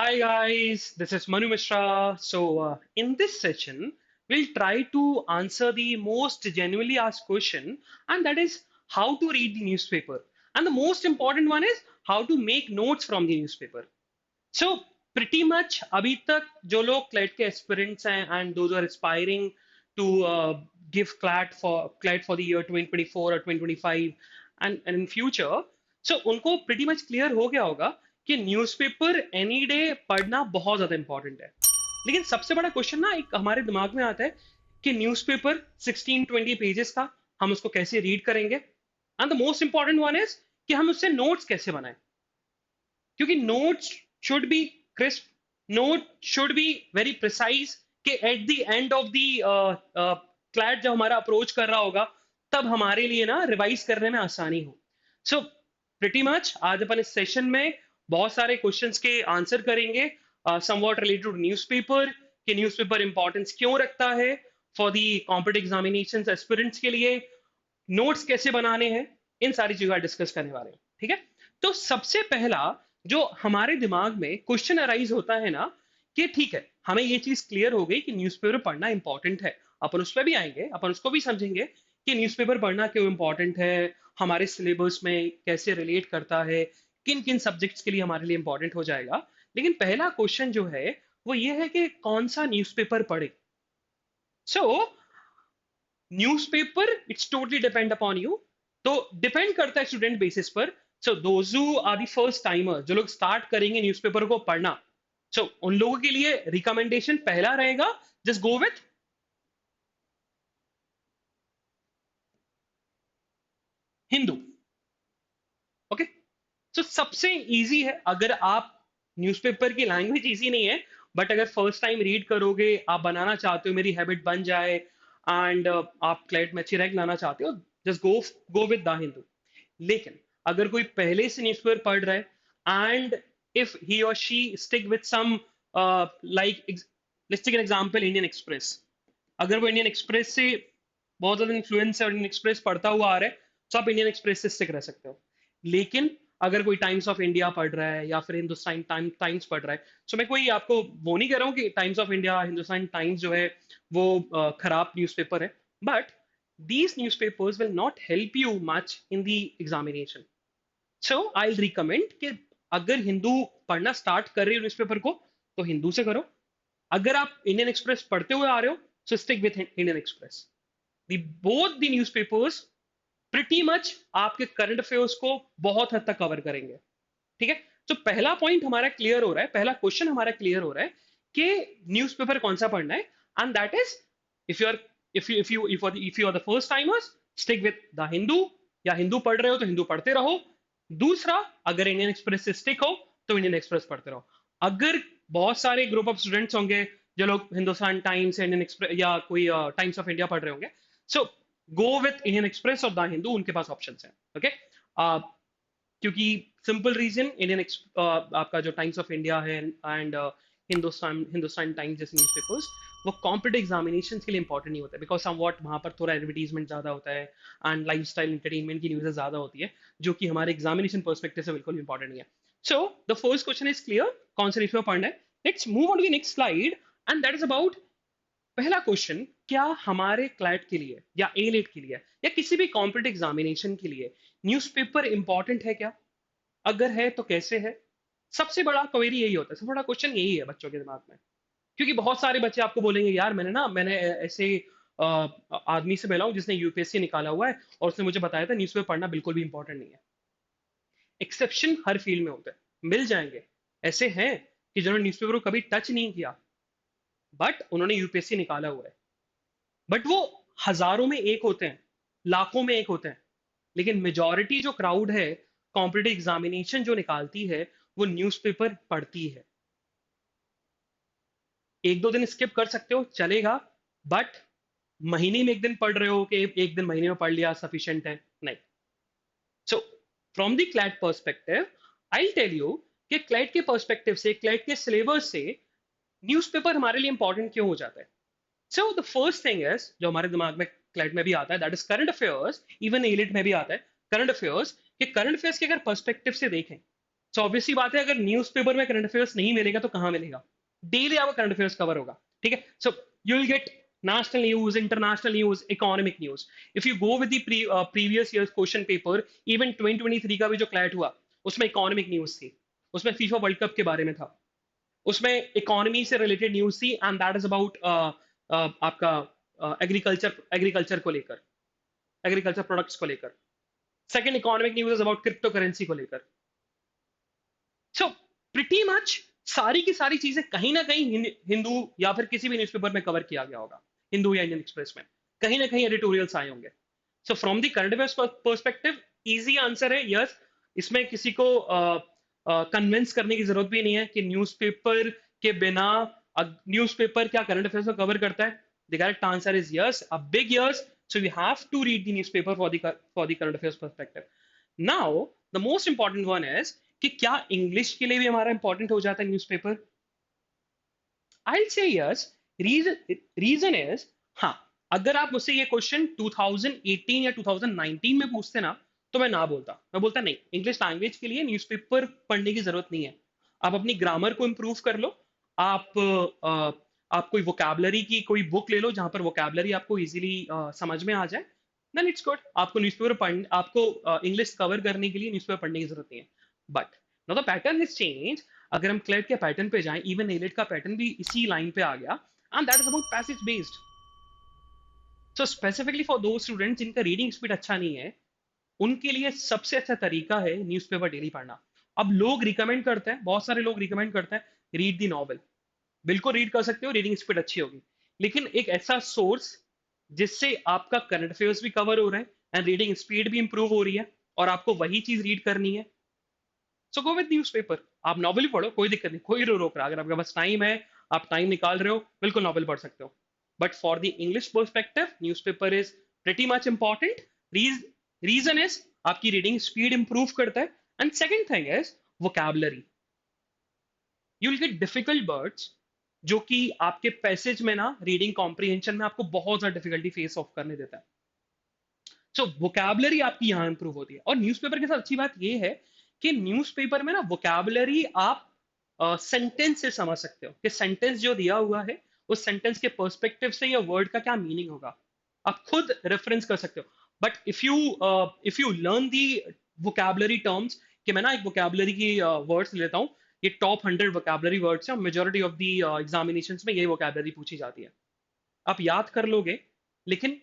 Hi guys, this is Manu Mishra. In this session, we'll try to answer the most genuinely asked question, and that is how to read the newspaper. And the most important one is how to make notes from the newspaper. So, pretty much, अभी तक जो लोग CLET के aspirants हैं and those who are aspiring to give CLET for the year 2024 or 2025 and in future, so उनको pretty much clear हो गया होगा कि न्यूज़पेपर एनी डे पढ़ना बहुत ज़्यादा इंपॉर्टेंट है। लेकिन सबसे बड़ा क्वेश्चन ना एक हमारे दिमाग में आता है कि न्यूज़पेपर 16-20 पेजेस था, हम उसको कैसे रीड करेंगे, and the most important one is कि हम उससे नोट्स कैसे बनाएं, क्योंकि notes should be crisp, note should be very precise, कि at the end of the CLAT जब हमारा अप्रोच कर रहा होगा तब हमारे लिए ना रिवाइज करने में आसानी हो। सो प्रिटी मच आज अपन इस सेशन में बहुत सारे क्वेश्चंस के आंसर करेंगे, समवॉट रिलेटेड टू न्यूज़पेपर, कि न्यूज़पेपर इंपॉर्टेंस क्यों रखता है for the competitive examinations aspirants के लिए, नोट्स कैसे बनाने हैं, इन सारी चीजों डिस्कस करने वाले हैं। ठीक है, तो सबसे पहला जो हमारे दिमाग में क्वेश्चन अराइज होता है ना, कि ठीक है हमें ये चीज क्लियर हो गई कि न्यूज़पेपर पढ़ना इंपॉर्टेंट है, अपन उस पर भी आएंगे, अपन उसको भी समझेंगे कि न्यूज़पेपर पढ़ना क्यों इंपॉर्टेंट है, हमारे सिलेबस में कैसे रिलेट करता है, किन किन सब्जेक्ट्स के लिए हमारे लिए इंपॉर्टेंट हो जाएगा। लेकिन पहला क्वेश्चन जो है वो ये है कि कौन सा न्यूज़पेपर पढ़े। So newspaper it's totally depend upon you, तो डिपेंड करता है स्टूडेंट बेसिस पर। So those who are the first timer, जो लोग स्टार्ट करेंगे न्यूज़पेपर को पढ़ना, सो उन लोगों के लिए रिकमेंडेशन पहला रहेगा, just go with Hindu. Okay, so सबसे इजी है, अगर आप न्यूज़पेपर की लैंग्वेज इजी नहीं है बट अगर फर्स्ट टाइम रीड करोगे, आप बनाना चाहते हो मेरी हैबिट बन जाए एंड आप क्लैट में अच्छी रैंक लाना चाहते हो, just go with the Hindu. लेकिन अगर कोई पहले से न्यूज़पेपर पढ़ रहा है एंड इफ ही और she stick with some like, let's take an example Indian Express, अगर वो इंडियन एक्सप्रेस से बहुत ज्यादा इन्फ्लुएंस है और इंडियन एक्सप्रेस पढ़ता हुआ आ रहा है, तो आप इंडियन एक्सप्रेस से स्टिक रह सकते हो। लेकिन अगर कोई टाइम्स ऑफ इंडिया पढ़ रहा है या फिर हिंदुस्तान टाइम्स पढ़ रहा है, सो मैं कोई आपको वो नहीं कह रहा हूँ कि times of India, Hindustan times जो है वो खराब न्यूज़पेपर है, but these newspapers will not help you much in the examination. So I'll recommend कि अगर हिंदू पढ़ना स्टार्ट कर रहे हो न्यूज़पेपर को, तो हिंदू से करो। अगर आप इंडियन एक्सप्रेस पढ़ते हुए आ रहे हो, सो stick with Indian express. The both the newspapers pretty much आपके करंट अफेयर्स को बहुत हद तक कवर करेंगे। ठीक है, तो पहला पॉइंट हमारा क्लियर हो रहा है, पहला क्वेश्चन हमारा क्लियर हो रहा है कि न्यूज़पेपर कौन सा पढ़ना है, and that is if you are if you are the first timers, stick with the Hindu, या हिंदू पढ़ रहे हो तो हिंदू पढ़ते रहो। दूसरा, अगर इंडियन एक्सप्रेस से स्टिक हो तो इंडियन एक्सप्रेस पढ़ते रहो। अगर बहुत सारे ग्रुप ऑफ स्टूडेंट्स होंगे जो लोग हिंदुस्तान टाइम्स, इंडियन एक्सप्रेस या कोई टाइम्स ऑफ इंडिया पढ़ रहे होंगे, सो गो विथ इंडियन एक्सप्रेस और द हिंदू, उनके पास ऑप्शन है। ओके, क्योंकि सिंपल रीजन, आपका जो टाइम्स ऑफ इंडिया है एंड हिंदुस्तान टाइम्स जैसे न्यूज़पेपर्स, वो कॉम्पिटिटिव एग्जामिनेशंस के लिए इंपॉर्टेंट नहीं होता है, बिकॉज समवॉट वहाँ पर थोड़ा एडवर्टीजमेंट ज़्यादा होता है एंड लाइफस्टाइल एंटरटेनमेंट की न्यूज़ ज़्यादा होती है, जो कि हमारे एग्जामिनेशन पर्सपेक्टिव से बिल्कुल इंपॉर्टेंट नहीं है। So the first question is clear, कौन सा न्यूज़पेपर पढ़ना है। Let's move on to the next slide, and that is about पहला क्वेश्चन, क्या हमारे क्लैट के लिए या ए लेट के लिए या किसी भी कॉम्पिटिटिव एग्जामिनेशन के लिए न्यूज़पेपर इंपॉर्टेंट है क्या? अगर है तो कैसे है? सबसे बड़ा क्वेरी यही होता है, सबसे बड़ा क्वेश्चन यही है बच्चों के दिमाग में, क्योंकि बहुत सारे बच्चे आपको बोलेंगे यार मैंने ऐसे आदमी से मिला हूं जिसने यूपीएससी निकाला हुआ है और उसने मुझे बताया था न्यूज़पेपर पढ़ना बिल्कुल भी इंपॉर्टेंट नहीं है। एक्सेप्शन हर फील्ड में होते हैं, मिल जाएंगे, ऐसे हैं कि जिन्होंने न्यूज़पेपर को कभी टच नहीं किया बट उन्होंने यूपीएससी निकाला हुआ है, बट वो हजारों में एक होते हैं, लाखों में एक होते हैं। लेकिन मेजॉरिटी जो क्राउड है कॉम्पिटिटिव एग्जामिनेशन जो निकालती है, वो न्यूज़पेपर पढ़ती है। एक दो दिन स्किप कर सकते हो चलेगा, बट महीने में एक दिन पढ़ रहे हो कि एक दिन महीने में पढ़ लिया सफिशिएंट है, नहीं। So from the CLAT perspective, I tell you कि क्लैट के पर्सपेक्टिव से, क्लैट के सिलेबस से न्यूज़पेपर हमारे लिए इंपॉर्टेंट क्यों हो जाता है। So the first thing is जो हमारे दिमाग में क्लैट में भी आता है, that is current affairs, even AILET में भी आता है करंट अफेयर्स, कि करंट अफेयर्स के अगर पर्सपेक्टिव से देखें, सो ऑब्वियसली बात है, अगर न्यूज़पेपर में करंट अफेयर्स नहीं मिलेगा तो कहाँ मिलेगा? डेली आपका करंट अफेयर्स कवर होगा, ठीक है? सो you will gate national news, international news, economic news. If you go with the previous years question paper, even 2023 का भी जो क्लैट हुआ, उसमें इकोनॉमिक न्यूज़ थी, उसमें फीफा वर्ल्ड कप के बारे में था, उसमें इकोनॉमी से रिलेटेड न्यूज़ थी, एंड दैट इज अबाउट आपका एग्रीकल्चर को लेकर, एग्रीकल्चर प्रोडक्ट्स को लेकर। Second economic news is about crypto currency को लेकर। सो प्रिटी मच सारी की सारी चीजें कहीं ना कहीं हिंदू या फिर किसी भी न्यूज़पेपर में कवर किया गया होगा, हिंदू या इंडियन एक्सप्रेस में कहीं ना कहीं एडिटोरियल्स आए होंगे। सो from the current affairs perspective, easy answer है यस। इसमें किसी को कन्विंस करने की जरूरत भी नहीं है कि न्यूज़पेपर के बिना, न्यूज़पेपर क्या करंट अफेयर्स को कवर करता है? The correct answer is yes, a big yes. So we have to read the newspaper for the current affairs perspective. Now the most important one is कि क्या English के लिए भी हमारा इंपॉर्टेंट हो जाता है न्यूज़पेपर? आई से यस। रीजन इज, हाँ, अगर आप मुझसे ये क्वेश्चन 2018 या 2019 में पूछते ना, तो मैं ना बोलता, मैं बोलता नहीं, इंग्लिश लैंग्वेज के लिए न्यूज़पेपर पढ़ने की जरूरत नहीं है। आप अपनी ग्रामर को इंप्रूव कर लो। आप आप कोई वोकैबलरी की कोई बुक ले लो जहां पर वोकैबलरी आपको इजीली समझ में आ जाए, देन इट्स गुड। आपको न्यूज़पेपर पढ़ आपको इंग्लिश कवर करने के लिए न्यूज़पेपर पढ़ने की जरूरत नहीं है। But now the pattern is change. अगर हम क्लेट के पैटर्न पे जाएं, इवन एलिट का पैटर्न भी इसी लाइन पे आ गया, and that is about passage based. So specifically for दो स्टूडेंट जिनका रीडिंग स्पीड अच्छा नहीं है, उनके लिए सबसे अच्छा तरीका है न्यूज़पेपर डेली पढ़ना। अब लोग रिकमेंड करते हैं, बहुत सारे लोग रिकमेंड करते हैं, रीड दी नॉवल। बिल्कुल रीड कर सकते हो, रीडिंग स्पीड अच्छी होगी, लेकिन एक ऐसा सोर्स जिससे आपका करंट अफेयर्स भी कवर हो रहे हैं एंड रीडिंग स्पीड भी इंप्रूव हो रही है, और आपको वही चीज रीड करनी है, सो गो विद न्यूज़पेपर। आप नॉवल ही पढ़ो, कोई दिक्कत नहीं, कोई रोक रहा। अगर आपके पास टाइम है, आप टाइम निकाल रहे हो, बिल्कुल नॉवल पढ़ सकते हो। But for the English perspective, newspaper is pretty much important. Reason is आपकी रीडिंग स्पीड इंप्रूव करता है, and second thing is vocabulary. You will get difficult words जो कि आपके पैसेज में ना, रीडिंग कॉम्प्रिहेंशन में आपको बहुत ज्यादा डिफिकल्टी फेस ऑफ करने देता है। सो वोकैबलरी आपकी यहाँ इंप्रूव होती है। और न्यूज़पेपर के साथ अच्छी बात ये है कि न्यूज़पेपर में ना वोकैबलरी आप सेंटेंस से समझ सकते हो कि सेंटेंस जो दिया हुआ है, उस सेंटेंस के पर्सपेक्टिव से या वर्ड का क्या मीनिंग होगा, आप खुद रेफरेंस कर सकते हो। But if you learn the vocabulary terms, कि मैं ना एक वोकैबलरी की वर्ड्स लेता हूँ, ये टॉप 100 वोकैबलरी वर्ड्स हैं, मेजोरिटी ऑफ दी एग्जामिनेशंस में यही वोकैबलरी पूछी जाती है। आप याद कर लोगे, लेकिन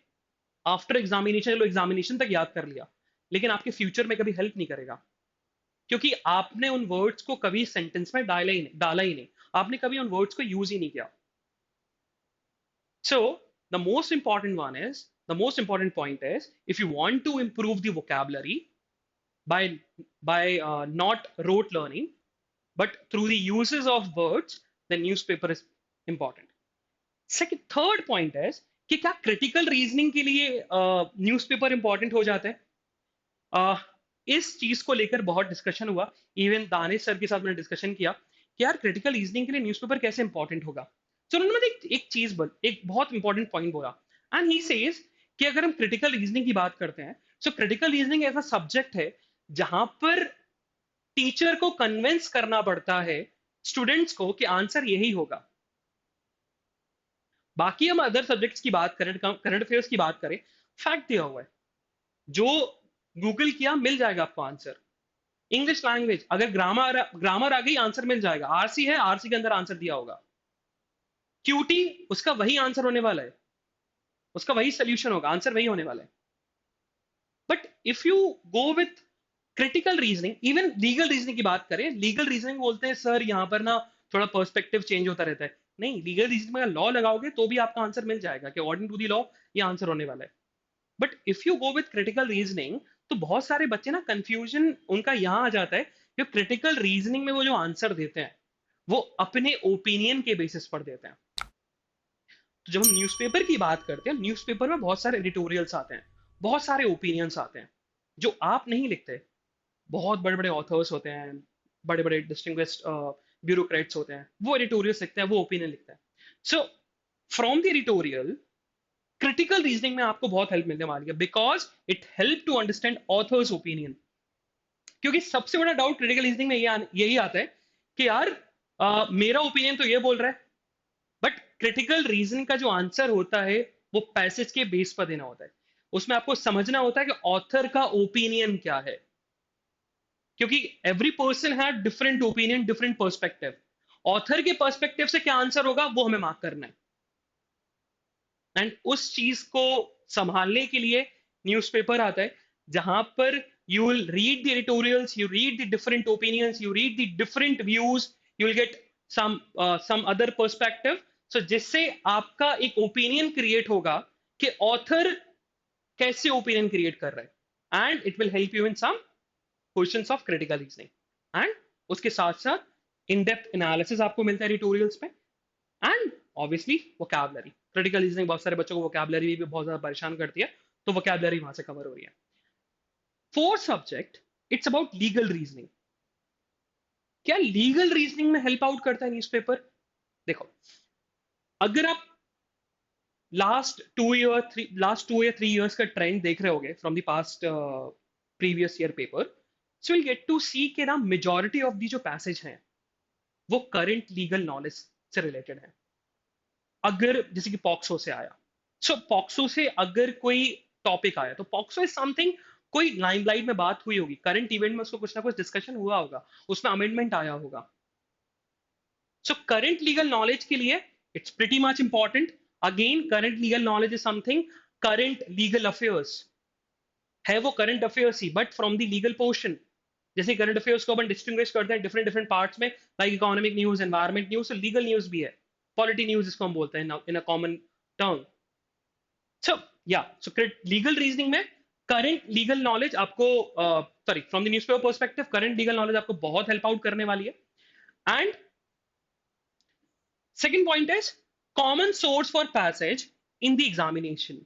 आफ्टर एग्जामिनेशन, चलो एग्जामिनेशन तक याद कर लिया, लेकिन आपके फ्यूचर में कभी हेल्प नहीं करेगा, क्योंकि आपने उन वर्ड्स को कभी सेंटेंस में डाला ही नहीं, आपने कभी उन वर्ड्स को यूज ही नहीं किया। So the most important one is, the most important point is, if you want to improve the vocabulary by not rote learning but through the uses of words, the newspaper is important. Second third point है कि क्या critical reasoning के लिए newspaper important हो जाता है? uh, इस चीज को लेकर बहुत डिस्कशन हुआ। इवन दानिश सर के साथ मैंने डिस्कशन किया कि यार क्रिटिकल रीजनिंग के लिए न्यूज़पेपर कैसे इंपॉर्टेंट होगा। तो उन्होंने मुझे एक बहुत इंपॉर्टेंट पॉइंट बोला, एंड ही सेज कि अगर हम क्रिटिकल रीजनिंग की बात करते हैं, सो क्रिटिकल रीजनिंग ऐसा सब्जेक्ट है जहां पर टीचर को कन्विंस करना पड़ता है स्टूडेंट्स को कि आंसर यही होगा। बाकी हम अदर सब्जेक्ट्स की बात करें, करंट अफेयर्स की बात करें, फैक्ट दिया हुआ है, जो गूगल किया मिल जाएगा आपको आंसर। इंग्लिश लैंग्वेज, अगर ग्रामर आ गई, आंसर मिल जाएगा। आरसी है, आरसी के अंदर आंसर दिया होगा। क्यूटी, उसका वही आंसर होने वाला है, उसका वही सोल्यूशन होगा, आंसर वही होने वाला है। But if you go with critical reasoning, even legal reasoning की बात करें, लीगल रीजनिंग बोलते हैं सर यहाँ पर ना थोड़ा पर्सपेक्टिव चेंज होता रहता है। नहीं, लीगल रीजनिंग में लॉ लगाओगे तो भी आपका आंसर मिल जाएगा कि अकॉर्डिंग टू दी लॉ ये आंसर होने वाला है। But if you go with critical reasoning, तो बहुत सारे बच्चे ना कंफ्यूजन उनका यहां आ जाता है कि क्रिटिकल रीजनिंग में वो जो आंसर देते हैं, वो अपने ओपिनियन के बेसिस पर देते हैं। तो जब हम न्यूज़पेपर की बात करते हैं, न्यूज़पेपर में बहुत सारे एडिटोरियल्स आते हैं, बहुत सारे ओपिनियंस आते हैं जो आप नहीं लिखते। बहुत बड़े बड़े ऑथर्स होते हैं, बड़े बड़े डिस्टिंग्विश्ड ब्यूरोक्रेट्स होते हैं, वो एडिटोरियल लिखते हैं, वो ओपिनियन लिखते हैं। So from the editorial, critical reasoning में आपको बहुत हेल्प मिलने वाली है, because it help to understand authors opinion. क्योंकि सबसे बड़ा डाउट क्रिटिकल रीजनिंग में यही आता है कि यार मेरा ओपिनियन तो ये बोल रहा है, बट क्रिटिकल रीजनिंग का जो आंसर होता है वो पैसेज के बेस पर देना होता है। उसमें आपको समझना होता है कि ऑथर का ओपिनियन क्या है, क्योंकि every person had different opinion, different perspective. Author के पर्सपेक्टिव से क्या आंसर होगा वो हमें मार्क करना है। एंड उस चीज को संभालने के लिए न्यूज़पेपर आता है, जहां पर you will read the editorials, you read the different opinions, you read the different views, you will get some other perspective. So जिससे आपका एक ओपिनियन क्रिएट होगा कि ऑथर कैसे ओपिनियन क्रिएट कर रहा है, and it will help you in some questions of critical reasoning. And उसके साथ साथ इन डेप्थ एनालिसिस आपको मिलता है एडिटोरियल्स में, and obviously vocabulary. Critical reasoning बहुत सारे बच्चों को वोकैबुलरी भी बहुत ज्यादा परेशान करती है, तो वोकैबुलरी वहां से कवर हो रही है। Fourth subject, it's about legal reasoning. क्या लीगल रीजनिंग में हेल्प आउट करता है न्यूज़पेपर? देखो, अगर आप लास्ट 2 या 3 इयर्स का ट्रेंड देख रहे होगे from the past previous year paper, so will get to see के ना मेजॉरिटी ऑफ दी जो पैसेज हैं वो करंट लीगल नॉलेज से रिलेटेड है। अगर जैसे कि पॉक्सो से आया, सो पॉक्सो से अगर कोई टॉपिक आया, तो पॉक्सो इज समथिंग, कोई लाइमलाइट में बात हुई होगी, करंट इवेंट में उसको कुछ ना कुछ डिस्कशन हुआ होगा, उसमें अमेंडमेंट आया होगा। सो करंट लीगल नॉलेज के लिए it's pretty much important. Again current legal knowledge is something, current legal affairs है वो current affairs he, but from the legal portion. जैसे करंट अफेयर्स को अपन डिस्टिंग्विश करते हैं डिफरेंट डिफरेंट पार्ट्स में, like economic news, environment news, legal news भी है, polity news जिसको हम बोलते हैं इन अ कॉमन टर्म। सो या सो लीगल रीजनिंग में करंट लीगल नॉलेज आपको, sorry, from the newspaper perspective current legal knowledge आपको बहुत हेल्प आउट करने वाली है। And second point is common source for passage in the examination.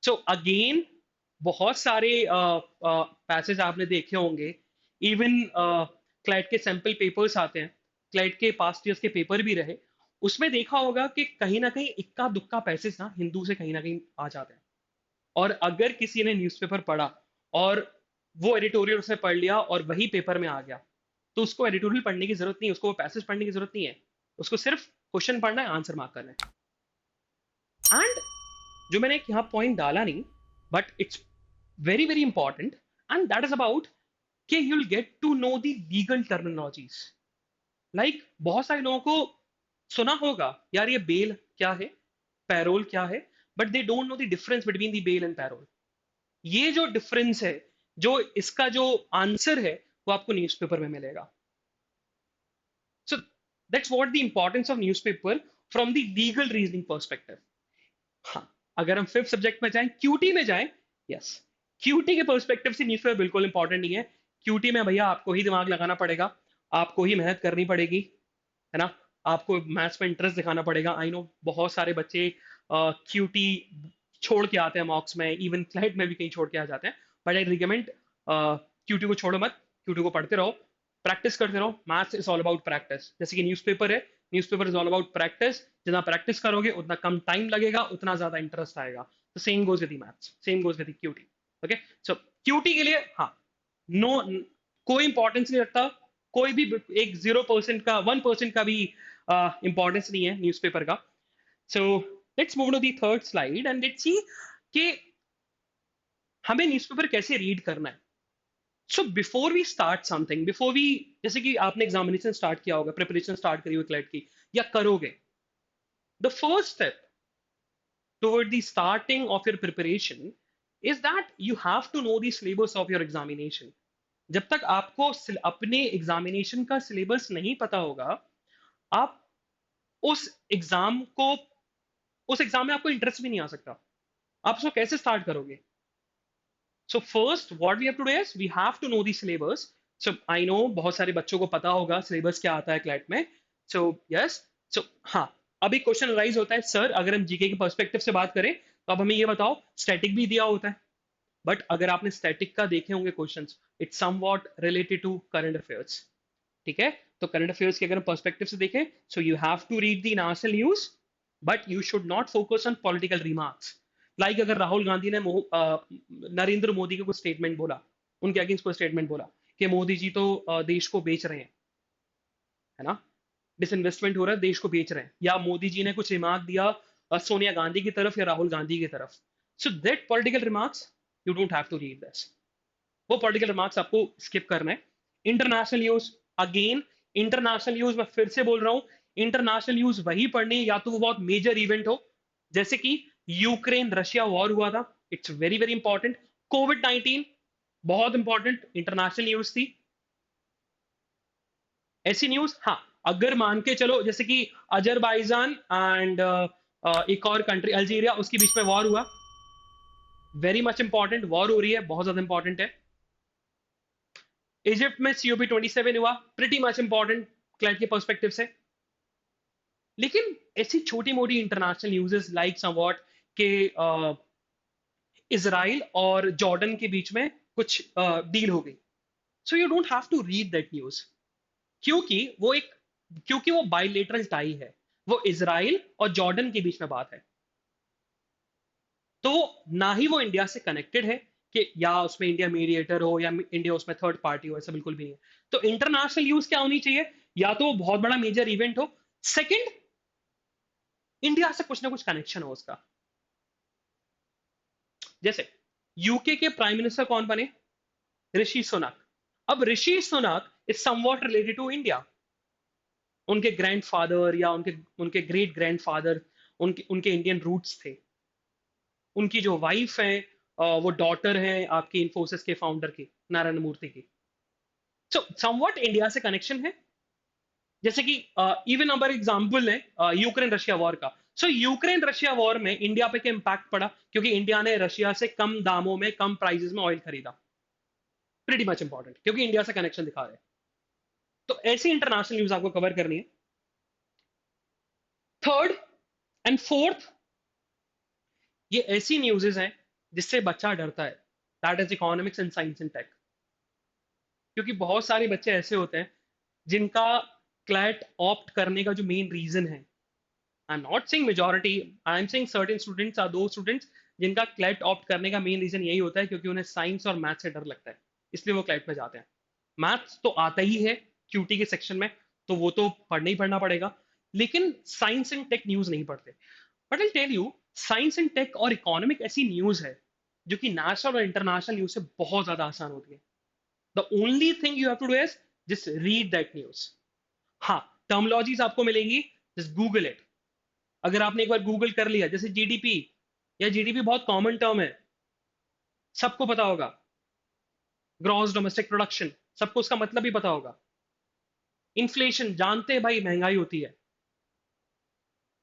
So again बहुत सारे पैसेज आपने देखे होंगे, इवन क्लैट के सैंपल पेपर्स आते हैं, क्लैट के पास्ट ईयर्स के पेपर भी रहे, उसमें देखा होगा कि कहीं ना कहीं इक्का दुक्का पैसेज ना हिंदू से कहीं ना कहीं आ जाते हैं। और अगर किसी ने न्यूज़पेपर पढ़ा और वो एडिटोरियल से पढ़ लिया और वही पेपर में आ गया, तो उसको एडिटोरियल पढ़ने की जरूरत नहीं है, उसको वो पैसेज पढ़ने की जरूरत नहीं है, उसको सिर्फ क्वेश्चन पढ़ना है, आंसर मार्क करना है। एंड जो मैंने एक यहाँ पॉइंट डाला नहीं, but it's very very important, and that is about कि you will get to know the legal terminologies. Like बहुत सारे लोगों को सुना होगा यार ये बेल क्या है, पैरोल क्या है, but they don't know the difference between the bail and parole. ये जो डिफरेंस है, जो इसका जो आंसर है, वो आपको न्यूज़पेपर में मिलेगा। So that's what the importance of newspaper from the legal reasoning perspective. हाँ, अगर हम फिफ्थ सब्जेक्ट में जाएं, क्यूटी में जाएं, यस, क्यूटी के पर्सपेक्टिव से न्यूज़पेपर बिल्कुल इंपॉर्टेंट नहीं है। क्यूटी में भैया आपको ही दिमाग लगाना पड़ेगा, आपको ही मेहनत करनी पड़ेगी, है ना, आपको मैथ्स में इंटरेस्ट दिखाना पड़ेगा। आई नो बहुत सारे बच्चे क्यूटी छोड़ के आते हैं मॉक्स में, इवन फ्लाइट में भी कहीं छोड़ के आ जाते हैं, बट आई रिकमेंड क्यूटी को छोड़ो मत, क्यूटी को पढ़ते रहो, प्रैक्टिस करते रहो। Maths is all about practice, जैसे कि न्यूज़पेपर है, newspaper is all about practice. जितना प्रैक्टिस करोगे उतना कम टाइम लगेगा, उतना ज्यादा इंटरेस्ट आएगा। तो same goes with maths, same goes with QT. Okay, so QT के लिए हाँ, नो, कोई इंपॉर्टेंस नहीं रखता, कोई भी एक 0% का 1% का भी इंपॉर्टेंस नहीं है न्यूज़पेपर का। So let's move to the third slide and let's see कि हमें न्यूज़पेपर कैसे रीड करना है। So before we start something, before we, जैसे कि आपने एग्जामिनेशन स्टार्ट किया होगा, प्रिपरेशन स्टार्ट करी हुई क्लैट की या करोगे, the first step toward the starting of your preparation is that you have to know the syllabus of your examination. जब तक आपको अपने एग्जामिनेशन का सिलेबस नहीं पता होगा, आप उस एग्जाम को, उस एग्जाम में आपको इंटरेस्ट भी नहीं आ सकता। आप उसको कैसे स्टार्ट करोगे? So first what we have to do is we have to know the syllabus. So I know बहुत सारे बच्चों को पता होगा सिलेबस क्या आता है क्लैट में। सो यस, सो हाँ, अब एक क्वेश्चन राइज होता है, सर अगर हम जीके के पर्सपेक्टिव से बात करें तो अब हमें ये बताओ, स्टैटिक भी दिया होता है, बट अगर आपने स्टैटिक का देखे होंगे questions, it's somewhat related to current affairs. ठीक है, तो करंट अफेयर्स के अगर हम पर्सपेक्टिव से देखें, so you have to read the national news, but you should not focus on political remarks. Like अगर राहुल गांधी ने नरेंद्र मोदी को कोई स्टेटमेंट बोला, उनके अगेंस्ट कोई स्टेटमेंट बोला, कि मोदी जी तो देश को बेच रहे हैं, है ना? डिसइन्वेस्टमेंट हो रहा है, देश को बेच रहे हैं, या मोदी जी ने कुछ रिमार्क दिया सोनिया गांधी की तरफ या राहुल गांधी की तरफ। So that political remarks you don't have to read this. वो पॉलिटिकल रिमार्क्स आपको स्किप करना है। International news, again international news मैं फिर से बोल रहा हूं, इंटरनेशनल न्यूज वही पढ़नी है या तो वो बहुत मेजर इवेंट हो, जैसे कि यूक्रेन रशिया वॉर हुआ था, it's very very important. Covid 19 बहुत इंपॉर्टेंट इंटरनेशनल न्यूज थी। ऐसी न्यूज, हाँ, अगर मान के चलो जैसे कि अजरबैजान एंड एक और कंट्री अल्जीरिया, उसके बीच में वॉर हुआ, वेरी मच इंपॉर्टेंट, वॉर हो रही है, बहुत ज्यादा इंपॉर्टेंट है। इजिप्ट में COP27 हुआ, प्रिटी मच इंपॉर्टेंट क्लाइट के पर्सपेक्टिव से। लेकिन ऐसी छोटी मोटी इंटरनेशनल न्यूज़ लाइक समवॉट के इसराइल और जॉर्डन के बीच में कुछ डील हो गई, so you don't have to read that news, क्योंकि वो एक क्योंकि वो बाइलेटरल टाई है, वो इसराइल और जॉर्डन के बीच में बात है। तो ना ही वो इंडिया से कनेक्टेड है कि या उसमें इंडिया मीडिएटर हो या इंडिया उसमें थर्ड पार्टी हो, ऐसा बिल्कुल भी नहीं है। तो इंटरनेशनल न्यूज क्या होनी चाहिए, या तो वो बहुत बड़ा मेजर इवेंट हो, सेकंड इंडिया से कुछ ना कुछ कनेक्शन हो उसका। जैसे यूके के प्राइम मिनिस्टर कौन बने, ऋषि सुनक। अब Rishi Sunak is somewhat related to India, उनके ग्रैंडफादर या उनके उनके ग्रेट ग्रैंडफादर उनके उनके इंडियन रूट्स थे। उनकी जो वाइफ है वो डॉटर है आपकी इन्फोसिस के फाउंडर की, नारायण मूर्ति की। सो समवॉट इंडिया से कनेक्शन है। जैसे कि इवन अगर एग्जांपल है यूक्रेन रशिया वॉर का, सो यूक्रेन रशिया वॉर में इंडिया पे क्या इंपैक्ट पड़ा, क्योंकि इंडिया ने रशिया से कम दामों में कम प्राइसेस में ऑयल खरीदा, प्रीटी मच इंपॉर्टेंट, क्योंकि इंडिया से कनेक्शन दिखा रहे हैं। तो ऐसी इंटरनेशनल न्यूज आपको कवर करनी है। थर्ड एंड फोर्थ, ये ऐसी न्यूज़ेस हैं जिससे बच्चा डरता है, that is economics and science and tech. क्योंकि बहुत सारे बच्चे ऐसे होते हैं जिनका क्लैट ऑप्ट करने का जो मेन रीजन है, I am not saying majority, I am saying certain students are दो स्टूडेंट्स जिनका क्लैट ऑप्ट करने का मेन रीजन यही होता है क्योंकि उन्हें साइंस और मैथ से डर लगता है, इसलिए वो क्लैट में जाते हैं। मैथ्स तो आता ही है क्यूटी के सेक्शन में, तो वो तो पढ़ना ही पढ़ना पड़ेगा, लेकिन साइंस एंड टेक न्यूज नहीं पढ़ते। But I tell you, science and tech और इकोनॉमिक ऐसी न्यूज है जो कि नेशनल और इंटरनेशनल न्यूज से बहुत ज्यादा आसान होती है। The only thing you have to do is just read that news. हाँ, टर्मोलॉजीज आपको मिलेंगी, जस्ट गूगल इट। अगर आपने एक बार गूगल कर लिया, जैसे जीडीपी, या जीडीपी बहुत कॉमन टर्म है, सबको पता होगा। ग्रॉस डोमेस्टिक प्रोडक्शन, सबको उसका मतलब भी पता होगा। इन्फ्लेशन जानते हैं भाई, महंगाई होती है।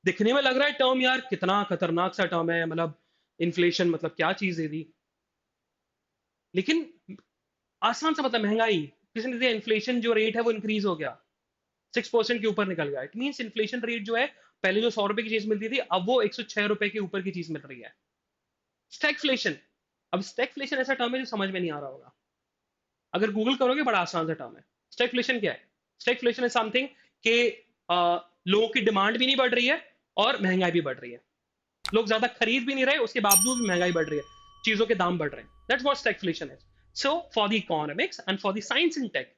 दिखने में लग रहा है टर्म यार कितना खतरनाक सा टर्म है, मतलब इन्फ्लेशन मतलब क्या चीज है दी, लेकिन आसान सा मतलब महंगाई। किसी ने दिया इन्फ्लेशन जो रेट है वो इंक्रीज हो गया, 6% के ऊपर निकल गया, इट मीन इन्फ्लेशन रेट जो है, पहले जो 100 रुपए की चीज मिलती थी अब वो 106 रुपए के ऊपर की चीज मिल रही है। स्टैगफ्लेशन, अब स्टैगफ्लेशन ऐसा टर्म है जो समझ में नहीं आ रहा होगा, अगर गूगल करोगे बड़ा आसान सा टर्म है। स्टैगफ्लेशन क्या है, स्टैगफ्लेशन इज समथिंग कि लोगों की डिमांड भी नहीं बढ़ रही है और महंगाई भी बढ़ रही है, लोग ज्यादा खरीद भी नहीं रहे, उसके बावजूद भी महंगाई बढ़ रही है, चीजों के दाम बढ़ रहे हैं, that's what stagflation is. So for the economics and for the science and tech,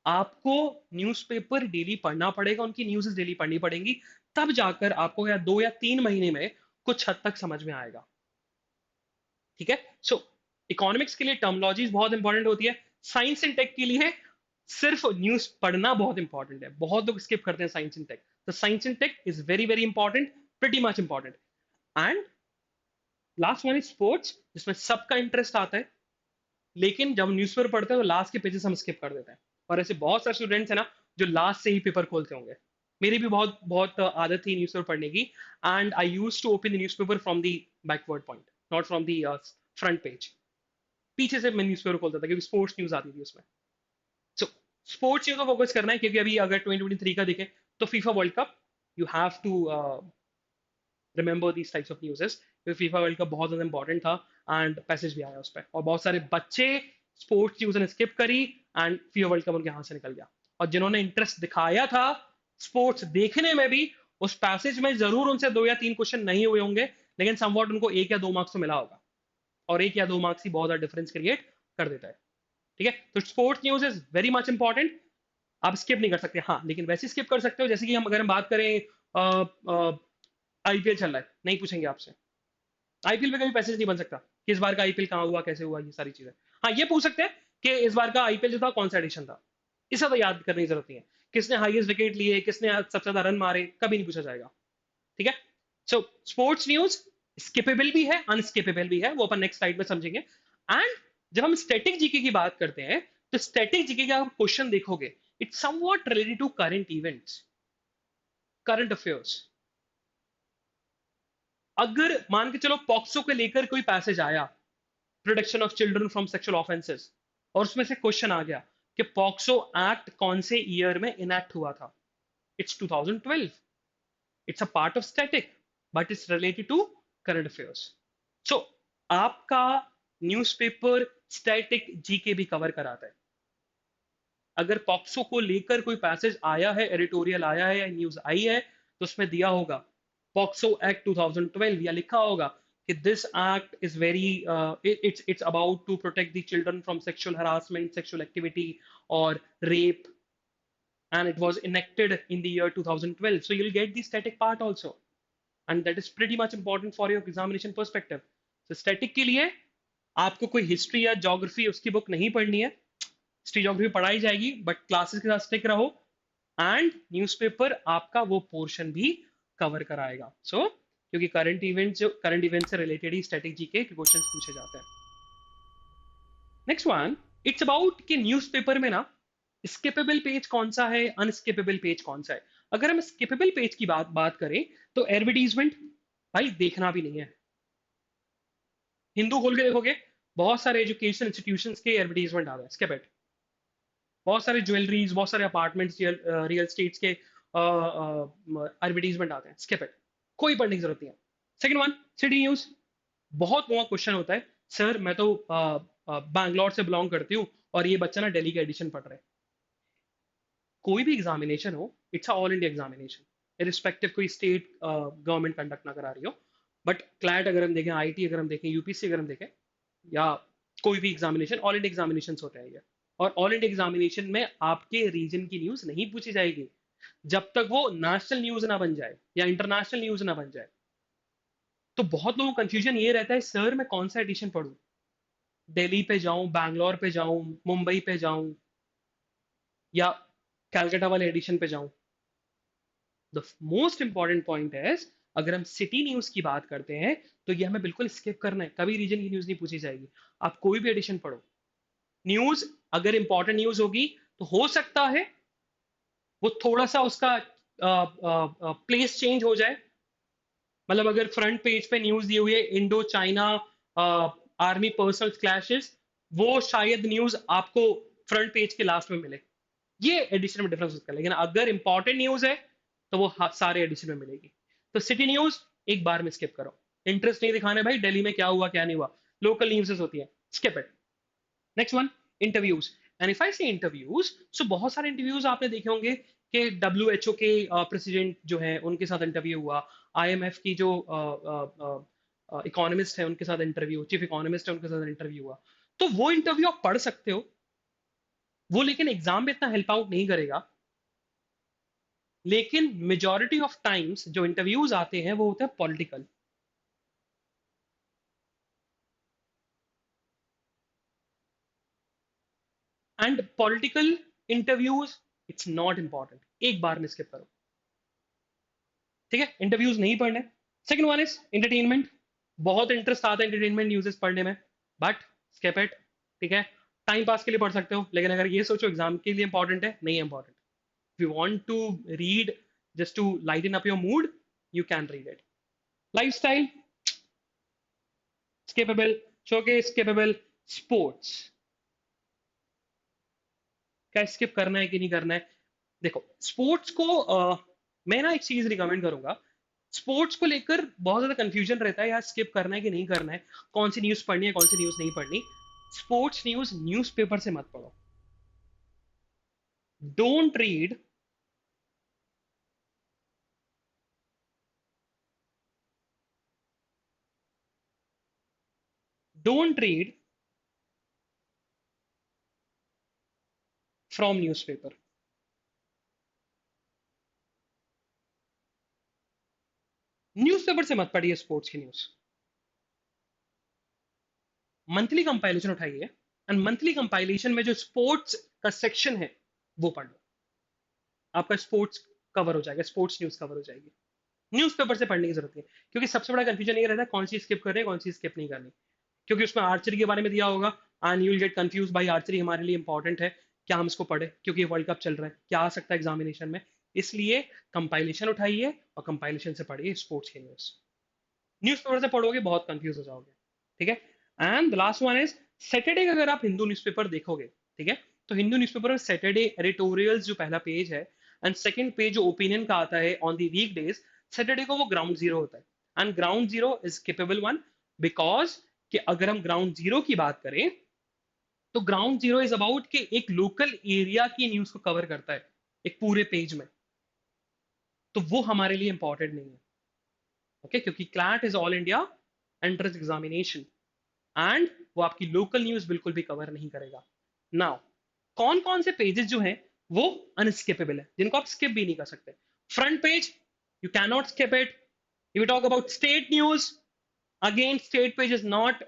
आपको न्यूज़पेपर डेली पढ़ना पड़ेगा, उनकी न्यूज़ डेली पढ़नी पड़ेंगी, तब जाकर आपको या 2 या 3 महीने में कुछ हद तक समझ में आएगा। ठीक है, सो इकोनॉमिक्स के लिए टर्मोलॉजीज बहुत इंपॉर्टेंट होती है, साइंस एंड टेक के लिए सिर्फ न्यूज पढ़ना बहुत इंपॉर्टेंट है, बहुत लोग स्किप करते हैं साइंस एंड टेक। तो science and tech is very very important, pretty much important. And last one is sports, जिसमें सबका इंटरेस्ट आता है, लेकिन जब न्यूज़पेपर पढ़ते हैं तो लास्ट के पेजेस हम स्किप कर देते हैं। और ऐसे बहुत सारे स्टूडेंट्स हैं ना जो लास्ट से ही पेपर खोलते होंगे। मेरी भी बहुत बहुत आदत थी न्यूज़पेपर पढ़ने की, and I use to open the newspaper from the backward point, not from the front page. पीछे से मैं न्यूज़पेपर खोलता था क्योंकि स्पोर्ट्स न्यूज आती थी उसमें। सो स्पोर्ट्स न्यूज को फोकस करना है, क्योंकि अभी अगर 2023 का देखें तो FIFA World Cup, you have to remember these types of newses, क्योंकि फीफा वर्ल्ड कप बहुत ज़्यादा इंपॉर्टेंट था एंड पैसेज भी आया उस पर, और बहुत सारे बच्चे स्पोर्ट्स न्यूज़ ने स्किप करी एंड फीफा वर्ल्ड कप उनके हाथ से निकल गया। और जिन्होंने इंटरेस्ट दिखाया था स्पोर्ट्स देखने में भी, उस पैसेज में जरूर उनसे 2 या 3 क्वेश्चन नहीं हुए होंगे, लेकिन समवॉट उनको 1 या 2 मार्क्स तो मिला होगा, और 1 या 2 मार्क्स ही बहुत ज़्यादा डिफरेंस क्रिएट कर देता है। ठीक है, तो sports news is very much important. आप स्किप नहीं कर सकते, हाँ लेकिन वैसे स्किप कर सकते हो जैसे कि हम अगर हम बात करें आईपीएल चल रहा है, नहीं पूछेंगे आपसे। आईपीएल में कभी पैसेज नहीं बन सकता कि इस बार का आईपीएल कहाँ हुआ, कैसे हुआ, ये सारी चीजें। हाँ ये पूछ सकते हैं कि इस बार का आईपीएल जो था कौन सा एडिशन था, इसे तो याद करने की जरूरत नहीं है। किसने हाईएस्ट विकेट लिए, किसने आज सबसे ज्यादा रन मारे, कभी नहीं पूछा जाएगा। ठीक है, सो स्पोर्ट्स न्यूज स्किपेबल भी है, अनस्किपेबल भी है, वो अपन नेक्स्ट स्लाइड में समझेंगे। एंड जब हम स्टैटिक जीके की बात करते हैं, तो स्टैटिक जीके का क्वेश्चन देखोगे, it's somewhat related to current events, current affairs. अगर मान के चलो पॉक्सो को लेकर कोई पैसेज आया, protection of children from sexual offences, और उसमें से क्वेश्चन आ गया कि पॉक्सो एक्ट कौन से ईयर में इनैक्ट हुआ था, it's 2012, it's a part of static, but it's related to current affairs. So आपका न्यूज़पेपर स्टैटिक जीके भी कवर कराता है। अगर पॉक्सो को लेकर कोई पैसेज आया है, एडिटोरियल आया है या न्यूज आई है, तो उसमें दिया होगा पॉक्सो एक्ट 2012, या लिखा होगा कि this act is very it's about to protect the children from sexual harassment, sexual activity और rape, and it was enacted in the year 2012. So you'll get the static part also, and that is pretty much important for your examination perspective. So static के लिए आपको कोई history या geography उसकी book नहीं पढ़नी है, हिस्ट्री ज्योग्राफी पढ़ाई जाएगी बट क्लासेस के साथ स्टिक रहो, एंड न्यूज़पेपर आपका वो पोर्शन भी कवर कराएगा। सो क्योंकि करंट इवेंट से रिलेटेड ही स्टैटिक जी के क्वेश्चंस पूछे जाते हैं। नेक्स्ट वन, इट्स अबाउट कि न्यूज़पेपर में ना स्किपेबल पेज कौन सा है, अनस्किपेबल पेज कौन सा है। अगर हम स्किपेबल पेज की बात बात करें, तो एडवर्टीजमेंट भाई देखना भी नहीं है। हिंदू खोल के देखोगे, बहुत सारे एजुकेशन इंस्टीट्यूशंस के एडवर्टीजमेंट आ रहे हैं, स्किप इट। बहुत सारे ज्वेलरीज, बहुत सारे अपार्टमेंट्स, रियल स्टेट्स के एडवर्टीजमेंट आते हैं, स्किप इट, कोई पढ़ने की जरूरत नहीं है। Second one, city news. बहुत बहुत क्वेश्चन होता है, सर मैं तो बैंगलोर से बिलोंग करती हूँ और ये बच्चा ना दिल्ली का एडिशन पढ़ रहा है। कोई भी एग्जामिनेशन हो, it's all India examination, respective कोई स्टेट गवर्नमेंट कंडक्ट ना करा रही हो, बट क्लैट अगर हम देखें, आईटी अगर हम देखें, यूपीसी अगर हम देखें, या कोई भी एग्जामिनेशन, ऑल इंडिया एग्जामिनेशन होते हैं ये। और ऑल इंडिया एग्जामिनेशन में आपके रीजन की न्यूज नहीं पूछी जाएगी जब तक वो नेशनल न्यूज ना बन जाए या इंटरनेशनल न्यूज ना बन जाए। तो बहुत लोगों को कंफ्यूजन ये रहता है, सर मैं कौन सा एडिशन पढ़ूं, दिल्ली पे जाऊं, बैंगलोर पे जाऊं, मुंबई पे जाऊं, या कैलकाटा वाले एडिशन पे जाऊं। द मोस्ट इंपॉर्टेंट पॉइंट है, अगर हम सिटी न्यूज की बात करते हैं, तो ये हमें बिल्कुल स्किप करना है, कभी रीजन की न्यूज नहीं पूछी जाएगी। आप कोई भी एडिशन पढ़ो, न्यूज अगर इंपॉर्टेंट न्यूज होगी तो हो सकता है वो थोड़ा सा उसका प्लेस चेंज हो जाए। मतलब अगर फ्रंट पेज पे न्यूज दी हुई है Indo China army personnel clashes, वो शायद न्यूज आपको फ्रंट पेज के लास्ट में मिले, ये एडिशन में डिफरेंस होता है। लेकिन अगर इंपॉर्टेंट न्यूज है तो वो सारे एडिशन में मिलेगी। तो सिटी न्यूज एक बार में स्किप करो, इंटरेस्ट नहीं दिखाने भाई दिल्ली में क्या हुआ क्या नहीं हुआ, लोकल न्यूज़ होती है, skip it. Next one, interviews. And if I से इंटरव्यूज, सो बहुत सारे इंटरव्यूज आपने देखे होंगे कि डब्ल्यू के प्रेसिडेंट जो है उनके साथ इंटरव्यू हुआ, आईएमएफ की जो इकोनॉमिस्ट है उनके साथ इंटरव्यू, चीफ इकोनॉमिस्ट है उनके साथ इंटरव्यू हुआ। तो वो इंटरव्यू आप पढ़ सकते हो, वो लेकिन एग्जाम में इतना हेल्प आउट नहीं करेगा। लेकिन मेजॉरिटी ऑफ टाइम्स जो इंटरव्यूज आते हैं वो होते हैं political, and political interviews it's not important, एक बार में स्किप करो। ठीक है, इंटरव्यूज नहीं पढ़ने। Second one is entertainment. बहुत इंटरेस्ट आता है एंटरटेनमेंट न्यूज़ पढ़ने में, बट स्किप इट। ठीक है, टाइम पास के लिए पढ़ सकते हो, लेकिन अगर ये सोचो एग्जाम के लिए इंपॉर्टेंट है, नहीं है important. If you want to read just to lighten up your mood, you can read it. Lifestyle skippable, showcase skippable. Sports क्या स्किप करना है कि नहीं करना है। देखो स्पोर्ट्स को मैं ना एक चीज रिकमेंड करूंगा, स्पोर्ट्स को लेकर बहुत ज्यादा कंफ्यूजन रहता है यार, स्किप करना है कि नहीं करना है, कौन सी न्यूज पढ़नी है कौन सी न्यूज नहीं पढ़नी। स्पोर्ट्स न्यूज न्यूज़पेपर से मत पढ़ो, don't read, don't read from newspaper. Newspaper से मत पढ़िए स्पोर्ट्स की न्यूज़। मंथली कंपाइलेशन उठाइए एंड मंथली कंपाइलेशन में जो स्पोर्ट्स का सेक्शन है वो पढ़ लो। आपका स्पोर्ट्स कवर हो जाएगा, स्पोर्ट्स न्यूज़ कवर हो जाएगी। न्यूज़पेपर से पढ़ने की जरूरत नहीं है, क्योंकि सबसे बड़ा कंफ्यूजन ये रहता है कौन सी स्किप कर रहे हैं, कौन सी स्किप नहीं करनी। क्योंकि उसमें आर्चरी के बारे में दिया होगा and you will get confuse, भाई आर्चरी हमारे लिए इंपॉर्टेंट है, क्या हम इसको पढ़े क्योंकि वर्ल्ड कप चल रहा है, क्या आ सकता है एग्जामिनेशन में। इसलिए कंपाइलेशन उठाइए और कंपाइलेशन से पढ़िए स्पोर्ट्स की न्यूज़। न्यूज़पेपर से पढ़ोगे बहुत कंफ्यूज हो जाओगे। ठीक है। And the last one is Saturday का अगर आप हिंदू न्यूज़पेपर देखोगे, ठीक है, तो हिंदू न्यूज़पेपर में सैटरडे एडिटोरियल्स जो पहला पेज है एंड सेकंड पेज जो ओपिनियन का आता है on the weekdays, Saturday को वो ग्राउंड जीरो होता है। And ground zero is skippable one, because कि अगर हम ग्राउंड जीरो की बात करें तो ग्राउंड जीरो इज अबाउट कि एक लोकल एरिया की न्यूज को कवर करता है एक पूरे पेज में, तो वो हमारे लिए इंपॉर्टेंट नहीं है। ओके, क्योंकि CLAT is all India entrance examination and वो आपकी लोकल न्यूज बिल्कुल भी कवर नहीं करेगा। नाउ कौन कौन से पेजेस जो हैं वो अनस्किपेबल है, जिनको आप स्किप भी नहीं कर सकते। Front page, you can not skip it. If you talk about state news, again state page is not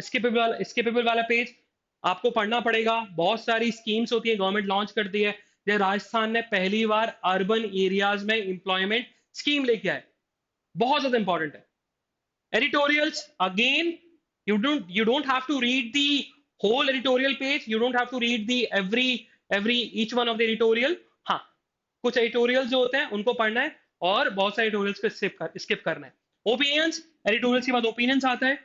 skippable वाला पेज, आपको पढ़ना पड़ेगा। बहुत सारी स्कीम्स होती है गवर्नमेंट लॉन्च करती है, जैसे राजस्थान ने पहली बार अर्बन एरियाज में एम्प्लॉयमेंट स्कीम लेके आए, बहुत ज्यादा इंपॉर्टेंट है। Editorials, again, you don't have to read the whole editorial page, you don't have to read the every each one of the editorial। हाँ, कुछ एडिटोरियल जो होते हैं उनको पढ़ना है और बहुत सारे एडिटोरियल्स को स्किप करना है। ओपिनियंस, एडिटोरियल्स के बाद ओपिनियंस आता है,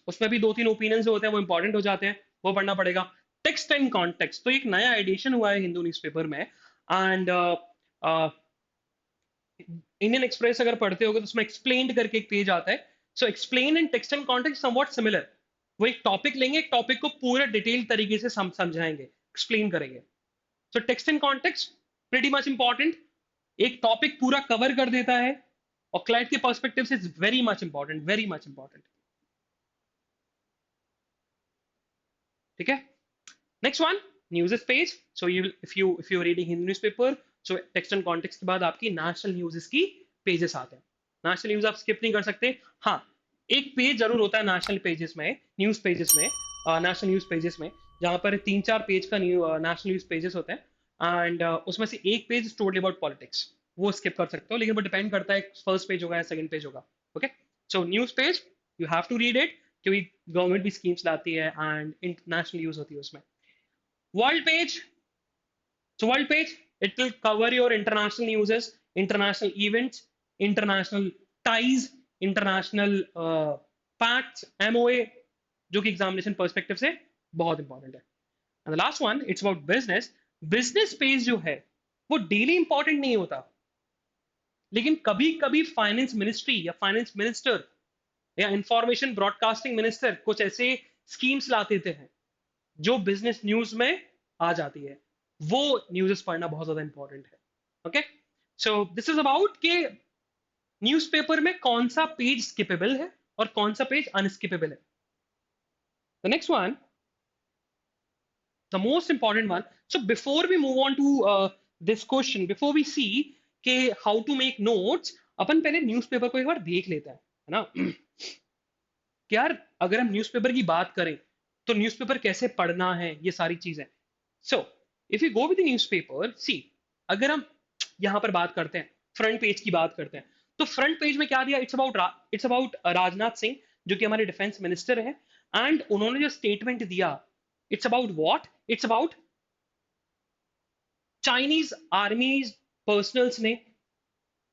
उसमें भी दो तीन ओपिनियंस जो होते हैं वो इंपॉर्टेंट हो जाते हैं, वो पढ़ना पड़ेगा। टेक्स्ट एंड कॉन्टेक्स्ट, तो एक नया एडिशन हुआ है हिंदू न्यूज़पेपर में एंड इंडियन एक्सप्रेस अगर पढ़ते होगे तो उसमें एक्सप्लेन्ड करके एक पेज आता है। So explain and text and context somewhat similar, वो एक टॉपिक लेंगे, एक टॉपिक को पूरे डिटेल तरीके से समझाएंगे, एक्सप्लेन करेंगे। सो text and context pretty much important, एक टॉपिक पूरा कवर कर देता है और क्लाइंट के पर्सपेक्टिव से is very much important, very much important. ठीक है। Next one, news page. So you if you reading Hindi newspaper, so text and context के बाद आपकी नेशनल न्यूज़ की पेजेस आते हैं। नेशनल न्यूज़ आप स्किप नहीं कर सकते। हाँ, एक पेज जरूर होता है नेशनल पेजेस में, न्यूज़ पेजेस में, नेशनल न्यूज़ पेजेस में, जहां पर 3-4 पेज का नेशनल न्यूज़ पेजेस होते हैं एंड उसमें से एक पेज टोटली अबाउट पॉलिटिक्स, वो स्किप कर सकते हो, लेकिन वो डिपेंड करता है फर्स्ट पेज होगा या सेकंड पेज होगा। Okay, so news page you have to read it, क्योंकि गवर्नमेंट भी स्कीम्स लाती है एंड इंटरनेशनल न्यूज़ होती है उसमें। World page. So world page, it will cover your international news, international events, international ties, international facts, MOA, जो कि examination perspective से बहुत इंपॉर्टेंट है। And the last one, it's about business. Business page जो है वो डेली इंपॉर्टेंट नहीं होता, लेकिन कभी कभी फाइनेंस मिनिस्ट्री या फाइनेंस मिनिस्टर या इंफॉर्मेशन ब्रॉडकास्टिंग मिनिस्टर कुछ ऐसे स्कीम्स ला देते हैं जो बिजनेस न्यूज में आ जाती है, वो न्यूज़ पढ़ना बहुत ज्यादा इंपॉर्टेंट है। Okay, so this is about के न्यूज़पेपर में कौन सा पेज स्किपेबल है और कौन सा पेज अनस्किपेबल है। The next one, the most important one. So before we move on to this question, before we see के हाउ टू मेक नोट्स, अपन पहले न्यूज़पेपर को एक बार देख लेते हैं, है ना। कि यार अगर हम न्यूज़पेपर की बात करें तो न्यूज़पेपर कैसे पढ़ना है, ये सारी चीजें। So if you go with newspaper, see, अगर हम यहां पर बात करते हैं, फ्रंट पेज की बात करते हैं, तो फ्रंट पेज में क्या दिया, इट्स अबाउट राजनाथ सिंह, जो कि हमारे डिफेंस मिनिस्टर है, एंड उन्होंने जो स्टेटमेंट दिया, it's about what, it's about Chinese army's personnels ने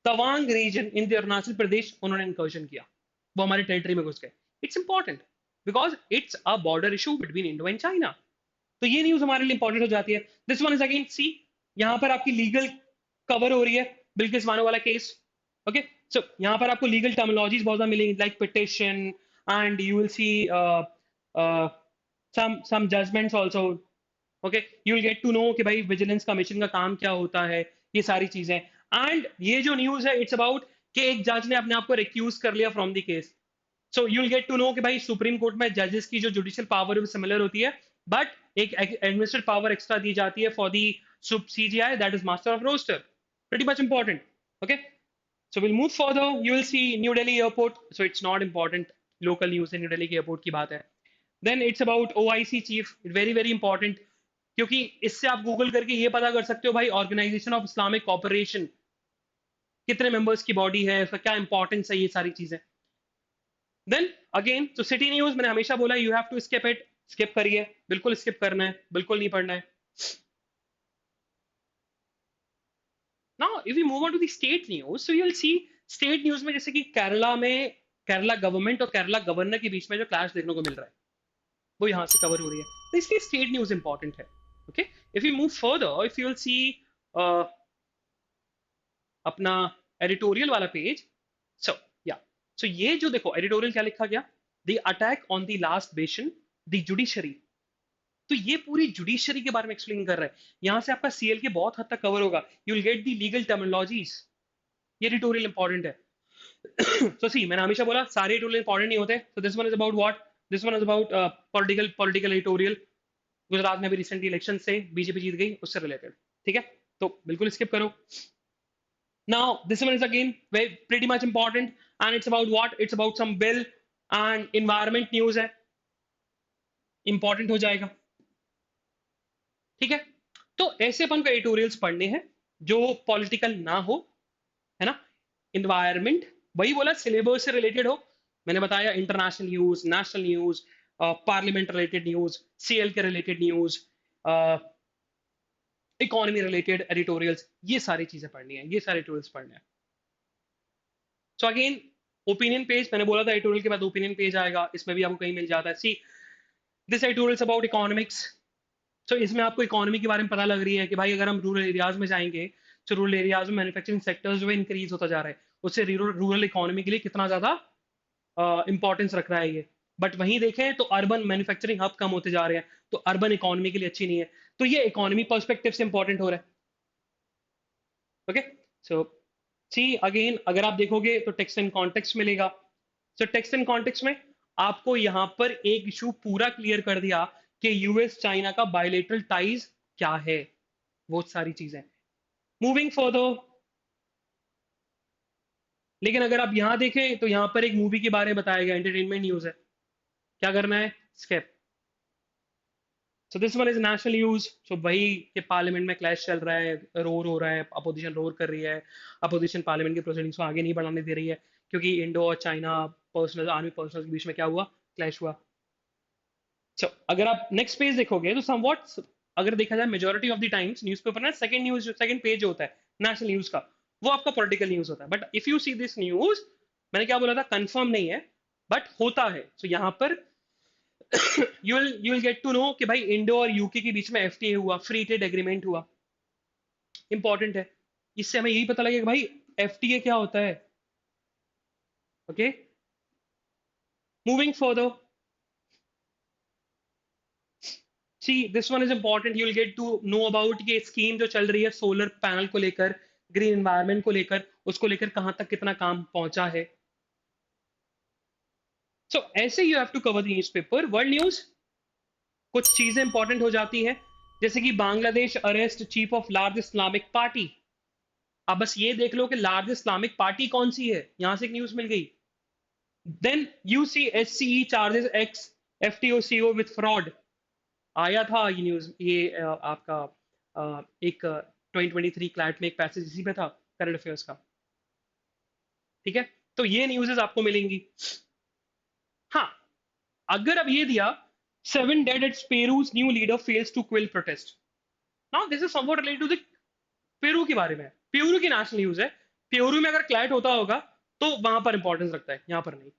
Tawang region in the Arunachal Pradesh उन्होंने इंकर्जन किया, वो हमारे टेरिटरी में घुस गए। It's important because it's a border issue between Indo and China, तो ये न्यूज हमारे लिए इंपॉर्टेंट हो जाती है। This one is again see, यहां पर आपकी लीगल कवर हो रही है, बिल्किस बानो वाला केस। ओके, सो यहां पर आपको लीगल टर्मिनोलॉजीज बहुत मिलेंगी, like petition, and you will see some judgments also। Okay, you will get to know कि भाई विजिलेंस कमीशन का काम क्या होता है, ये सारी चीजें। एंड ये जो न्यूज है इट्स अबाउट कि एक जज ने अपने आप को रिक्यूज कर लिया from the case. So you will get to know कि भाई सुप्रीम कोर्ट में जजेस की जो जुडिशियल पावर है वो सिमिलर होती है बट एक एडमिनिस्ट्रेटिव पावर एक्स्ट्रा दी जाती है फॉर दी सुप CJI, that is master of roster, pretty much important. Okay, so we'll move further. You will see New Delhi airport, so it's not important. Local news है, New Delhi के airport की बात है. Then it's about OIC chief, very very important, क्योंकि इससे आप Google करके ये पता कर सकते हो भाई ऑर्गेनाइजेशन ऑफ इस्लामिक कॉपरेशन कितने मेंबर्स की बॉडी है, उसका क्या इंपॉर्टेंस है, ये सारी चीजें. देन अगेन तो सिटी न्यूज मैंने हमेशा बोला you have to skip it, skip करिए, बिल्कुल स्किप करना है, बिल्कुल नहीं पढ़ना है. Now if we move on to the state news, so you will see state news में जैसे कि केरला में केरला गवर्नमेंट और केरला गवर्नर के बीच में जो क्लैश देखने को मिल रहा है वो यहाँ से कवर हो रही है, तो इसलिए स्टेट न्यूज इंपॉर्टेंट है. Okay, if you move further, if you will सी अपना एडिटोरियल वाला पेज. सो या, सो ये जो देखो एडिटोरियल क्या लिखा गया, the attack on the last bastion the judiciary. तो ये पूरी जुडिशरी के बारे में एक्सप्लेन कर रहा है. यहां से आपका सीएल के बहुत हद तक कवर होगा, you will get the legal terminologies. ये एडिटोरियल इंपॉर्टेंट है. so see, मैंने हमेशा बोला सारे एडिटोरियल इंपॉर्टेंट नहीं होते. so this one is about what, this one is about political editorial. Gujarat में भी रिसेंटली इलेक्शन से बीजेपी जीत गई, उससे रिलेटेड. ठीक है, तो बिल्कुल स्किप करो. Now, this one is again very pretty much important, and it's about what? It's about some bill and environment news है, important हो जाएगा. ठीक है, तो ऐसे अपन को एडिटोरियल्स पढ़ने हैं जो पॉलिटिकल ना हो, है ना. इन्वायरमेंट वही बोला सिलेबस से रिलेटेड हो. मैंने बताया international news, national news, parliament related news, CL के related news, economy related editorials, ये सारी चीजें पढ़नी है, ये सारे एडिटोरियल्स पढ़ने हैं. सो अगेन ओपिनियन पेज, मैंने बोला था एडिटोरियल के बाद ओपिनियन पेज आएगा, इसमें भी आपको कहीं मिल जाता है. सी, दिस एडिटोरियल अबाउट इकोनॉमिक्स. सो इसमें आपको इकोनॉमी के बारे में पता लग रही है कि भाई अगर हम रूरल एरियाज में जाएंगे तो रूरल एरियाज में मैन्युफैक्चरिंग सेक्टर्स जो है इंक्रीज होता जा रहा है, उससे रूरल इकोनॉमी के लिए कितना ज्यादा इंपॉर्टेंस रख रहा है ये. बट वहीं देखें तो अर्बन मैन्युफैक्चरिंग हब कम होते जा रहे हैं, तो अर्बन इकोनॉमी के लिए अच्छी नहीं है. तो ये इकोनॉमी पर्सपेक्टिव से इंपॉर्टेंट हो रहा है. ओके, सो सी अगेन अगर आप देखोगे तो टेक्स्ट एंड कॉन्टेक्स्ट मिलेगा. सो टेक्स्ट एंड कॉन्टेक्स्ट में आपको यहां पर एक इशू पूरा क्लियर कर दिया कि यूएस चाइना का बायलेटरल टाइज क्या है, वो सारी चीजें. मूविंग फर्दर, लेकिन अगर आप यहां देखें तो यहां पर एक मूवी के बारे में बताया गया, एंटरटेनमेंट न्यूज है. क्या करना है, skip. So this one is national news. So वही कि पार्लियामेंट में क्लैश चल रहा है, रोर हो रहा है, अपोजिशन रोर कर रही है, अपोजिशन पार्लियामेंट की प्रोसीडिंग्स को आगे नहीं बढ़ाने दे रही है क्योंकि इंडो और चाइना पर्सनल आर्मी पर्सनल के बीच में क्या हुआ, क्लैश हुआ. सो अगर आप नेक्स्ट पेज देखोगे तो समवॉट, अगर देखा जाए majority of the times newspaper ना सेकंड न्यूज, सेकंड पेज जो होता है नेशनल न्यूज का, वो आपका पॉलिटिकल न्यूज होता है. But if you see this news, मैंने क्या बोला था, कंफर्म नहीं है बट होता है. सो यहाँ पर you will get to know कि भाई इंडो और यूके के बीच में एफटीए हुआ, फ्री ट्रेड एग्रीमेंट हुआ, इंपॉर्टेंट है. इससे हमें यही पता लगेगा भाई एफटीए क्या होता है. Okay, moving further, see this one is important. You will get to know about ये स्कीम जो चल रही है सोलर पैनल को लेकर, ग्रीन एनवायरनमेंट को लेकर, उसको लेकर कहां तक कितना काम पहुंचा है. सो ऐसे you have to cover the newspaper. World news कुछ चीजें इंपॉर्टेंट हो जाती है, जैसे कि Bangladesh arrest chief of large Islamic party. अब बस ये देख लो कि लार्ज इस्लामिक पार्टी कौन सी है, यहां से एक न्यूज मिल गई. Then UCSCE charges ex FTOCO with fraud, आया था ये न्यूज, ये आपका एक 2023 क्लैट में एक पैसेज इसी पे था करंट अफेयर्स का. ठीक है, तो ये न्यूज़ आपको मिलेंगी. हाँ, अगर अब ये दिया 7 dead at Peru's new leader fails to quell protest. Now this is somewhat related to the Peru के बारे में. पेरू की नेशनल न्यूज है, पेरू में अगर क्लैट होता होगा तो वहां पर इंपॉर्टेंस रखता है, यहां पर नहीं.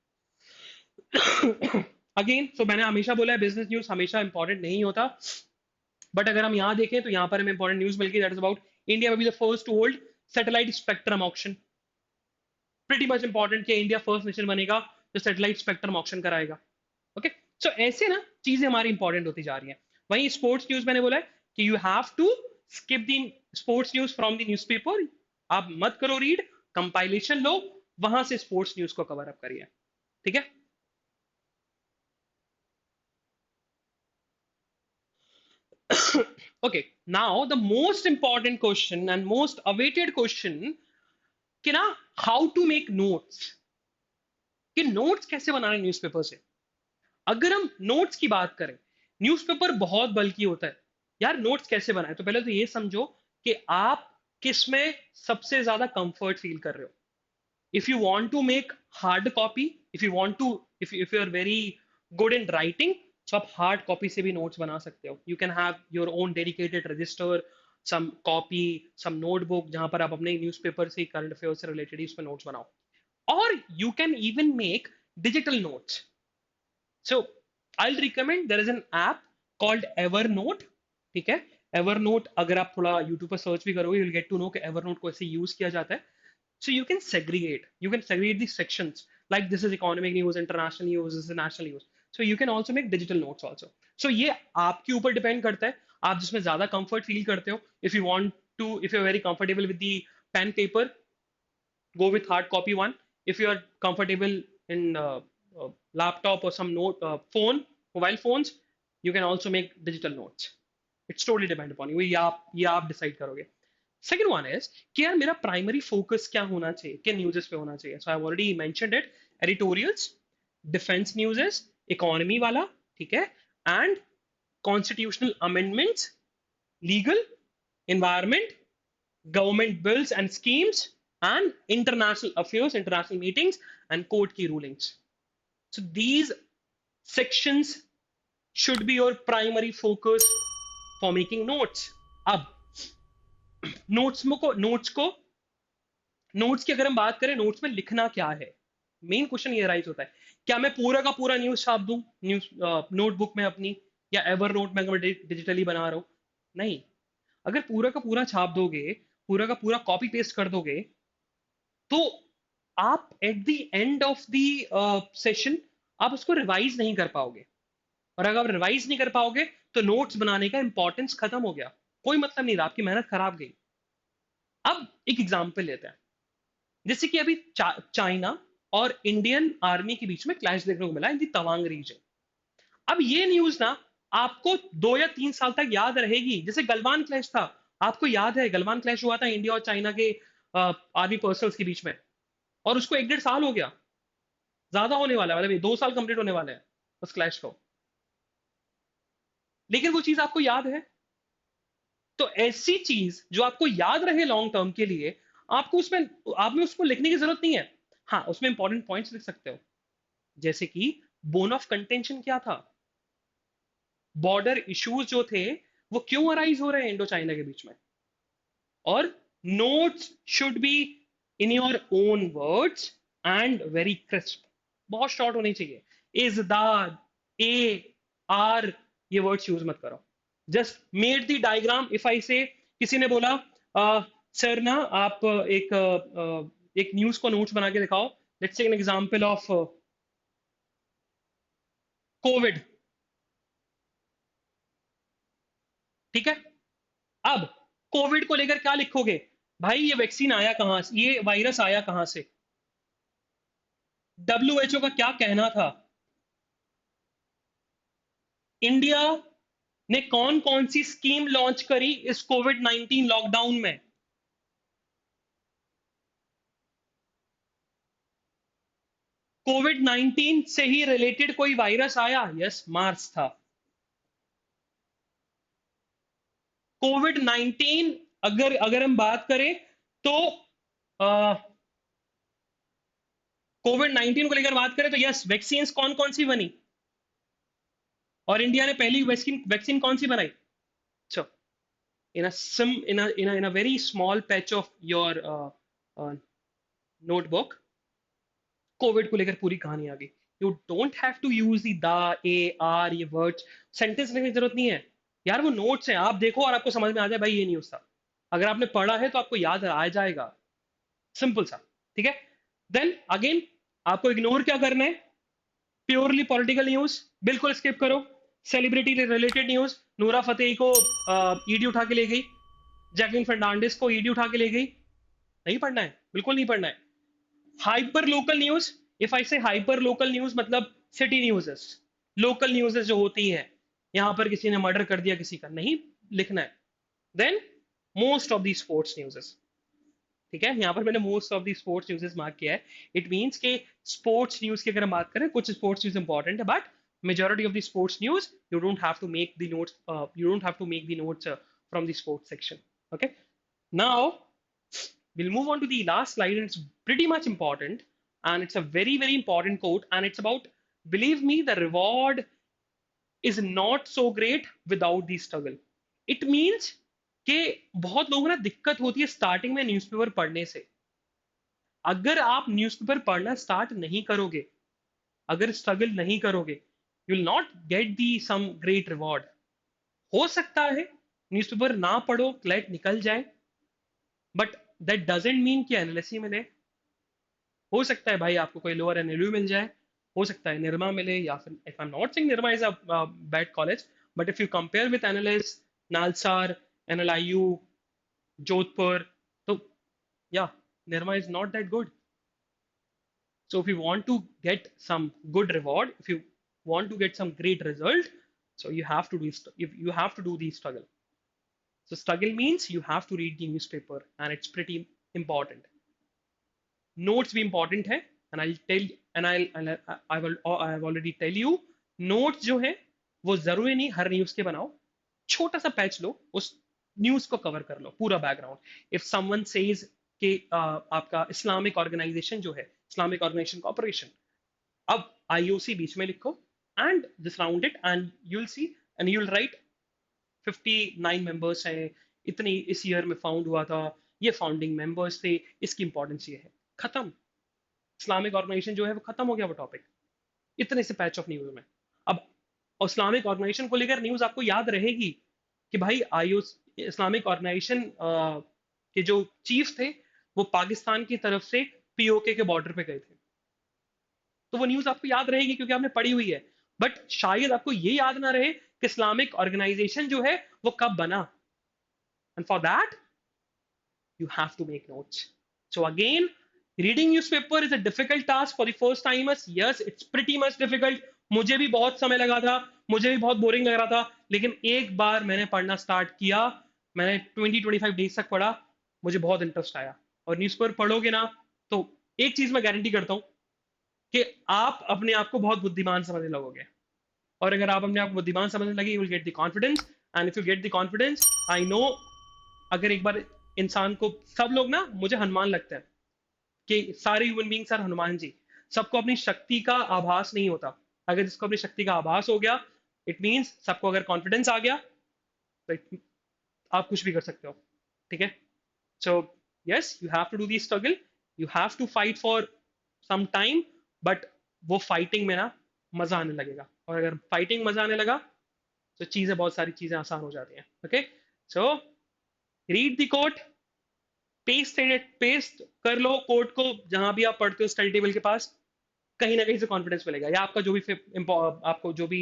अगेन सो मैंने हमेशा बोला है बिजनेस न्यूज हमेशा इंपॉर्टेंट नहीं होता, बट अगर हम यहां देखें तो यहां पर हमें इंपॉर्टेंट न्यूज मिल गई, that is about India will be the first to hold satellite spectrum auction. Pretty much important कि इंडिया फर्स्ट नेशन बनेगा जो सैटेलाइट स्पेक्ट्रम ऑक्शन कराएगा. ओके, सो ऐसे ना चीजें हमारी इंपॉर्टेंट होती जा रही हैं. वहीं स्पोर्ट्स न्यूज मैंने बोला है कि you have to skip the sports news from the newspaper. आप मत करो रीड, कंपाइलेशन लो, वहां से स्पोर्ट्स न्यूज को कवर अप करिए. ठीक है, Okay, now the most important question and most awaited question कि ना, हाउ टू मेक नोट्स, कि नोट्स कैसे बनाने न्यूज़पेपर से। अगर हम नोट्स की बात करें, न्यूज़पेपर बहुत बल्कि होता है यार, नोट्स कैसे बनाए? तो पहले तो ये समझो कि आप किस में सबसे ज्यादा कंफर्ट फील कर रहे हो। if you want to make hard copy, if you want to, if you are very good in writing, so आप हार्ड कॉपी से भी नोट्स बना सकते हो। You can have your own dedicated register, some copy, some notebook, जहां पर आप अपने न्यूज़पेपर से, करंट अफेयर से रिलेटेड ही उसमें नोट्स बनाओ। और you can even make digital notes. So I recommend, there is an app called Evernote. ठीक है, एवरनोट अगर आप थोड़ा यूट्यूब पर सर्च भी करोगे, you will get to know कि एवरनोट को ऐसे यूज किया जाता है। So you can segregate these sections, like this is economic news, international news, this is national news. So you can also make digital notes also. So ये आपके ऊपर depend करता है, आप जिसमें ज्यादा कंफर्ट फील करते हो। if you're very comfortable with the pen paper, go with hard copy one. If you are comfortable in laptop or some note mobile phones, you can also make digital notes. It's totally depend upon you, ये आप decide करोगे। Second one is कि यार मेरा primary focus क्या होना चाहिए, किन न्यूज़ेस पे होना चाहिए। So I already mentioned it, editorials, defence newses, economy वाला, ठीक है, and constitutional amendments, legal, environment, government bills and schemes, and international affairs, international meetings, and court key rulings. So these sections should be your primary focus for making notes. अब notes की अगर हम बात करें, notes में लिखना क्या है, मेन क्वेश्चन ये राइज होता है। क्या मैं पूरा का पूरा न्यूज छाप दूं न्यूज नोटबुक में अपनी, या एवर नोट में अगर डिजिटली बना रहा हूं? नहीं। अगर पूरा का पूरा छाप दोगे, पूरा का पूरा कॉपी पेस्ट कर दोगे, तो आप eight the end of the session आप उसको रिवाइज नहीं कर पाओगे। और अगर आप रिवाइज नहीं कर पाओगे, तो नोट्स बनाने का इंपॉर्टेंस खत्म हो गया, कोई मतलब नहीं रहा, आपकी मेहनत खराब गई। अब एक एग्जाम्पल लेते हैं, जैसे कि अभी चाइना और इंडियन आर्मी के बीच में क्लैश देखने को मिला इन दी तवांग रीजन। अब ये न्यूज ना आपको 2 या 3 साल तक याद रहेगी, जैसे गलवान क्लैश था। आपको याद है गलवान क्लैश हुआ था इंडिया और चाइना के आर्मी पर्सनल्स के बीच में, और उसको 1 डेढ़ साल हो गया, ज्यादा होने वाला है, मतलब 2 साल कंप्लीट होने वाले हैं उस क्लैश को, लेकिन वो चीज आपको याद है। तो ऐसी चीज जो आपको याद रहे लॉन्ग टर्म के लिए, आपको उसमें आप में उसको लिखने की जरूरत नहीं है। हाँ, उसमें इंपॉर्टेंट पॉइंट्स लिख सकते हो, जैसे कि बोन ऑफ कंटेंशन क्या था, बॉर्डर इश्यूज जो थे वो क्यों अराइज हो रहे हैं इंडो चाइना के बीच में। और notes should be in your own words and very crisp, बहुत शॉर्ट होनी चाहिए। इज, द, ए, आर, ये वर्ड्स यूज मत करो। Just made the diagram. If I से, किसी ने बोला सर ना आप एक न्यूज को नोट्स बना के दिखाओ, let's take an example of COVID, ठीक है। अब कोविड को लेकर क्या लिखोगे? भाई ये वैक्सीन आया कहां से, ये वायरस आया कहां से, डब्ल्यूएचओ का क्या कहना था, इंडिया ने कौन कौन सी स्कीम लॉन्च करी इस कोविड-19 लॉकडाउन में। कोविड-19 से ही रिलेटेड कोई वायरस आया? यस, मार्स था। कोविड-19 अगर अगर हम बात करें तो कोविड-19 को लेकर बात करें तो यस, वैक्सीन कौन कौन सी बनी, और इंडिया ने पहली वैक्सीन वैक्सीन कौन सी बनाई? So, in a very small patch of your notebook, COVID को लेकर पूरी कहानी आ गई। You don't have to use the, a, are, ये वर्ड्स सेंटेंस लिखने की जरूरत नहीं है यार, वो नोट्स हैं, आप देखो और आपको समझ में आ जाए भाई ये न्यूज था। अगर आपने पढ़ा है तो आपको याद आ जाएगा, सिंपल सा, ठीक है। देन अगेन, आपको इग्नोर क्या करना है? प्योरली पॉलिटिकल न्यूज बिल्कुल स्किप करो। सेलिब्रिटी रिलेटेड न्यूज, नूरा फतेही को ईडी उठा के ले गई, जैकलिन फर्नांडिस को ईडी उठा के ले गई, नहीं पढ़ना है, बिल्कुल नहीं पढ़ना है। Hyper local news, if I से हाइपर लोकल न्यूज मतलब सिटी न्यूज़ेस, लोकल न्यूज़ेस जो होती है, यहां पर किसी ने मर्डर कर दिया किसी का, नहीं, लिखना है. Then most of the sports news. ठीक है, यहाँ पर मैंने most of the sports news mark किया है. इट मीन्स के स्पोर्ट्स न्यूज़ की अगर हम बात करें, कुछ स्पोर्ट्स न्यूज़ इंपॉर्टेंट है, but majority of the sports news you don't have to make the notes, you don't have to make the notes from the sports section. Okay, now we'll move on to the last slide, and it's pretty much important, and it's a very very important quote, and it's about, believe me, the reward is not so great without the struggle. It means कि बहुत लोगों को ना दिक्कत होती है starting में newspaper पढ़ने से. अगर आप न्यूज़पेपर पढ़ना स्टार्ट नहीं करोगे, अगर स्ट्रगल नहीं करोगे, you will not get the some great reward. हो सकता है न्यूज़पेपर ना पढ़ो, क्लैट निकल जाए, बट दैट डजेंट मीन कि एनालिसिस मिले. हो सकता है भाई आपको कोई लोअर एनएलयू मिल जाए, हो सकता है निरमा मिले, या फिर, if I am not saying Nirma is a bad college, but if you compare with NLS, NALSAR, NLIU, Jodhpur, तो या Nirma is not that good. So if you want to get some good reward, if you want to get some great result, so you have to do, if you have to do the struggle. So struggle means you have to read the newspaper, and it's pretty important. Notes भी important है, and I'll tell, and I have already tell you, notes जो है वो जरूरी नहीं हर news के बनाओ. छोटा सा पैच लो, उस न्यूज को कवर कर लो पूरा बैकग्राउंड. इफ समवन सेज कि आपका इस्लामिक ऑर्गेनाइजेशन जो है, इस्लामिक ऑर्गेनाइजेशन कॉर्पोरेशन, अब आईओसी बीच में लिखो, and just round it, and you will C, and you will write 59 members हैं, इतनी इस ईयर में फाउंड हुआ था, ये फाउंडिंग मेंबर्स थे, इसकी इंपॉर्टेंस ये है. खत्म. इस्लामिक ऑर्गेनाइजेशन जो है वो खत्म हो गया वो टॉपिक, इतने से पैच ऑफ न्यूज में. अब इस्लामिक ऑर्गेनाइजेशन को लेकर न्यूज आपको याद रहेगी कि भाई आईओ इस्लामिक ऑर्गेनाइजेशन के जो चीफ थे वो पाकिस्तान की तरफ से पीओके के बॉर्डर पे गए थे. तो वो न्यूज आपको याद रहेगी क्योंकि आपने पढ़ी हुई है. बट शायद आपको ये याद ना रहे कि इस्लामिक ऑर्गेनाइजेशन जो है वो कब बना. And for that you have to make notes. So again, reading newspaper is a difficult task for the first timers. Yes, it's pretty much difficult. मुझे भी बहुत समय लगा था, मुझे भी बहुत बोरिंग लग रहा था, लेकिन एक बार मैंने पढ़ना स्टार्ट किया, मैंने 20-25 डेज तक पढ़ा, मुझे बहुत इंटरेस्ट आया. और न्यूज़पेपर पढ़ोगे ना, तो एक चीज मैं गारंटी करता हूँ कि आप अपने आप को बहुत बुद्धिमान समझने लगोगे. और अगर आप अपने आप को बुद्धिमान समझने लगे, you will get the confidence, and if you get the confidence, I know, अगर एक बार इंसान को, सब लोग ना मुझे हनुमान लगते हैं कि सारे human beings are Hanuman ji. सबको अपनी शक्ति का आभास नहीं होता. अगर जिसको अपनी शक्ति का आभास हो गया, इट मीन्स सबको अगर कॉन्फिडेंस आ गया, तो आप कुछ भी कर सकते हो. ठीक है. So yes, you have to do the struggle, you have to fight for some time, but वो फाइटिंग में ना मजा आने लगेगा. और अगर फाइटिंग मजा आने लगा, तो चीजें, बहुत सारी चीजें आसान हो जाती हैं. Okay. So read the quote, paste कर लो कोट को जहां भी आप पढ़ते हो स्टडी टेबल के पास. कहीं ना कहीं से कॉन्फिडेंस मिलेगा, या आपका जो भी आपको जो भी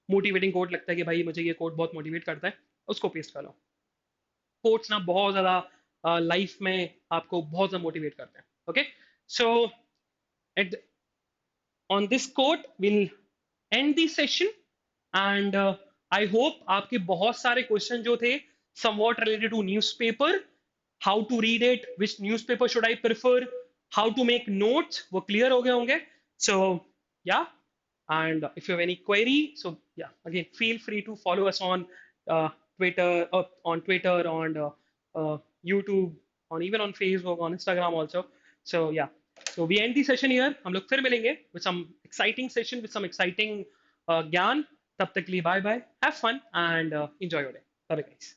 मोटिवेटिंग कोट लगता है कि भाई मुझे ये कोट बहुत मोटिवेट करता है, उसको पेस्ट कर लो. कोट्स ना बहुत ज्यादा लाइफ में आपको बहुत ज्यादा मोटिवेट करते हैं. Okay. So at on this quote will end this session, and I hope आपके बहुत सारे क्वेश्चन जो थे somewhat related to newspaper, how to read it, which newspaper should I prefer, how to make notes, वो clear हो गए होंगे. So yeah, and if you have any query, so yeah, again feel free to follow us on Twitter, on uh, YouTube, on even on Facebook, on Instagram also. So yeah, so we end the session here. हम लोग फिर मिलेंगे with some exciting session, with some exciting ज्ञान. तब तक के लिए bye bye, have fun, and enjoy your day. Bye bye guys.